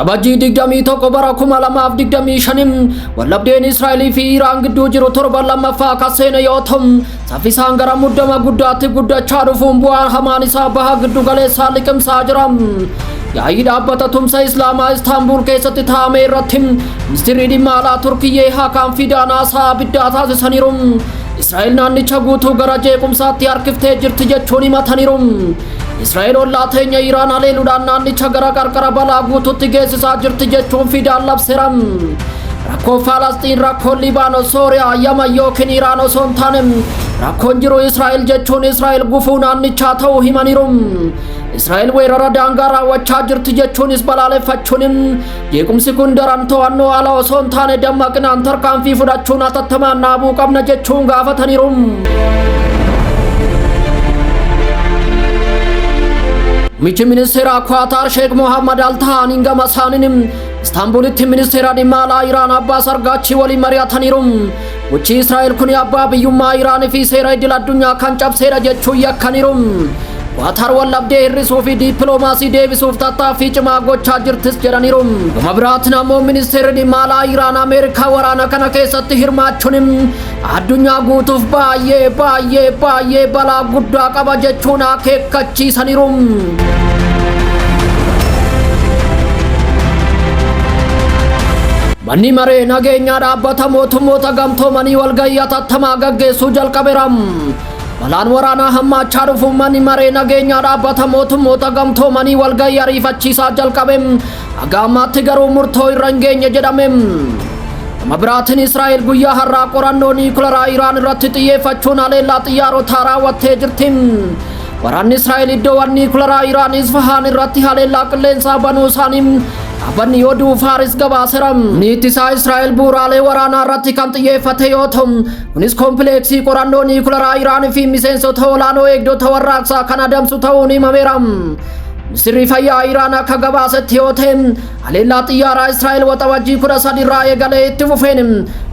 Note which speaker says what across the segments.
Speaker 1: Waxabajjii 21 bara 2025 wallabdeen Israa'el fi Iraan gidduu jiru torban lammaffaa kaseena yoo ta'u saffisaan gara muddama guddaatti guddachaa dhufuun bu'aa hamaan isaa baha giddu galeessaa liqimsaa jira. Yaa'ii dhaabbata tumsa Islaamaa Istaanbul keessatti taa'ame irratti ministeerri dhimma alaa Turkiyyee Hakaan Fidaan haasaa abiddaa taasisaniiru. Israa'el naannicha guutuu gara jeequmsaatti harkiftee jirti jechuun himataniiru. Israa'el ollaa teenya Iraan haleeluudhaan naannicha gara qarqara balaa guutuutti geessisaa jirti jechuun Fidaan labseera. Rakkoo Falastiin, rakkoo Libaanos, Sooriyaa, Yaman yookiin Iraan osoo hin taane rakkoon jiru Israa'el jechuun Israa'el gufuu naannichaa ta'uu himaniiru. Israa'el weerara daangaa raawwachaa jirti jechuunis balaaleffachuun jeequmsi kun daran to'annoo ala osoo hin taane dammaqinaan tarkaanfii fudhachuun hatattamaan dhaabuu qabna jechuun gaafataniiru. Michi ministeera Qatar Sheikh Mohammed Al Thani gama isaaniin Istaanbulitti ministeera dhimma alaa Iraan Abbaas Argaachii waliin mari'ataniiru. Gochi Israa'el kun abbaa biyyummaa Iraan fi seera idil addunyaa kan cabseedha jechuun yakkaniiru. Qatar wallabdee hir'isuu fi dippiloomaasii deebisuuf tattaaffii cimaa gochaa jirtis jedhaniiru. Gama biraatiin ammoo ministeerri dhimma alaa Iraan Ameerikaa waraana kana keessatti hirmaachuun addunyaa guutuuf baay'ee balaa guddaa qaba jechuun akeekkachiisaniiru. Manni maree nageenyaa dhaabbata mootummoota gamtoomanii walgahii hatattamaa gaggeessuu jalqabeera. Balaan waraanaa hammaachaa dhufuun manni maree nageenyaa dhaabbata mootummoota gamtoomanii walgahii ariifachiisaa jalqabe. Haga ammaatti garuu murtoo irra hin geenye jedhame. Gama biraatiin Israa'el guyyaa har'aa qorannoo niikuleeraa Iraan irratti xiyyeeffachuun haleellaa xiyyaarotaa raawwattee jirti. Waraanni Israa'el iddoowwan niikuleeraa Iraan Isfahaan irratti haleellaa qilleensaa banuu isaanii Afan Oduu Faris gabaaseera. Niitisaa Israa'el bu'uuraalee waraanaa irratti kan xiyyeeffate yoo ta'u kunis kompleeksii qorannoo niikuleeraa Iraan fi miseensota olaanoo eegdota warraaqsaa kan adamsu ta'uun himameera. Ministeerri fayyaa Iraan akka gabaasetti yoo ta'e haleellaa xiyyaaraa Israa'el waxabajjii 13 irraa eegalee itti fufeen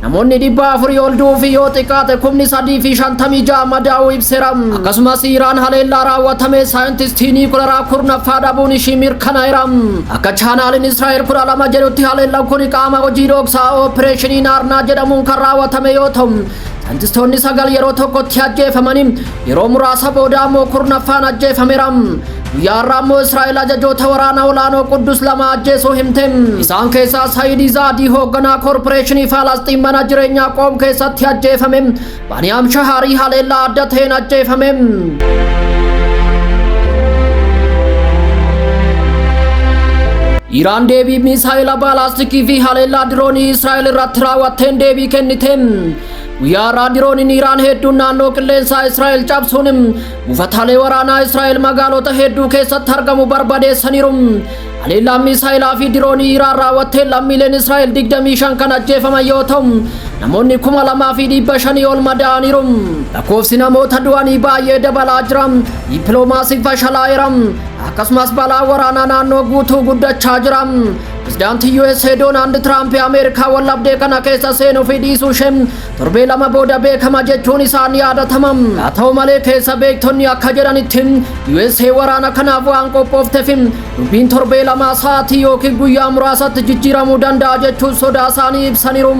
Speaker 1: namoonni 400 ol du'uu fi yoo xiqqaate 356 madaa'uu ibseera. Akkasumas Iraan haleellaa raawwatame saayintistii niikuleeraa kurnaffaa dhabuun ishii mirkanaa'eera. Akka chaanaaliin Israa'el 12 jedhutti haleellaan kun qaama hojii dhoksaa oopereeshinii naarnaa jedhamuun kan raawwatame yoo ta'u saayintistoonni 9 yeroo tokkotti ajjeefamanii yeroo muraasa booda ammoo kurnaffaan ajjeefameera. Guyyaa har'aa ammoo Israa'el ajajoota waraanaa olaanoo Quddus lama ajjeesuu himte. Isaan keessaa Saayid Izaadii hoogganaa koorporeeshinii Falastiin mana jireenyaa Qoom keessatti ajjeefame. Baniyaam Shahaarii haleellaa adda ta'een ajjeefame. Iraan deebii misaa'ila baalaastikii fi haleellaa diroonii Israa'el irratti raawwatteen deebii kennite. Guyyaa har'aa dirooniin Iraan hedduun naannoo qilleensaa Israa'el cabsuun buufataalee waraanaa Israa'el magaalota hedduu keessatti argamu barbadeessaniiru. Haleellaan misaa'ilaa fi diroonii Iraan raawwatteen lammiileen Israa'el 25 kan ajjeefaman yoo ta'u namoonni 2500 ol madaa'aniiru. Lakkoofsi namoota du'anii baay'ee dabalaa jira. Dippiloomaasiin fashalaa'eera. Akkasumas balaa waraanaa naannoo guutuu guddachaa jira. Pirezidaantii USA Doonaald Tiraamp Ameerikaa wallabdee kana keessa seenuu fi dhiisuu ishee torbee lama booda beekama jechuun isaan yaadatama. Haa ta'u malee keessa beektonni akka jedhanitti USA waraana kanaaf waan qophoofteef dubbiin torbee lama sa'aatii yookiin guyyaa muraasatti jijjiiramuu danda'a jechuun sodaa isaanii ibsaniiru.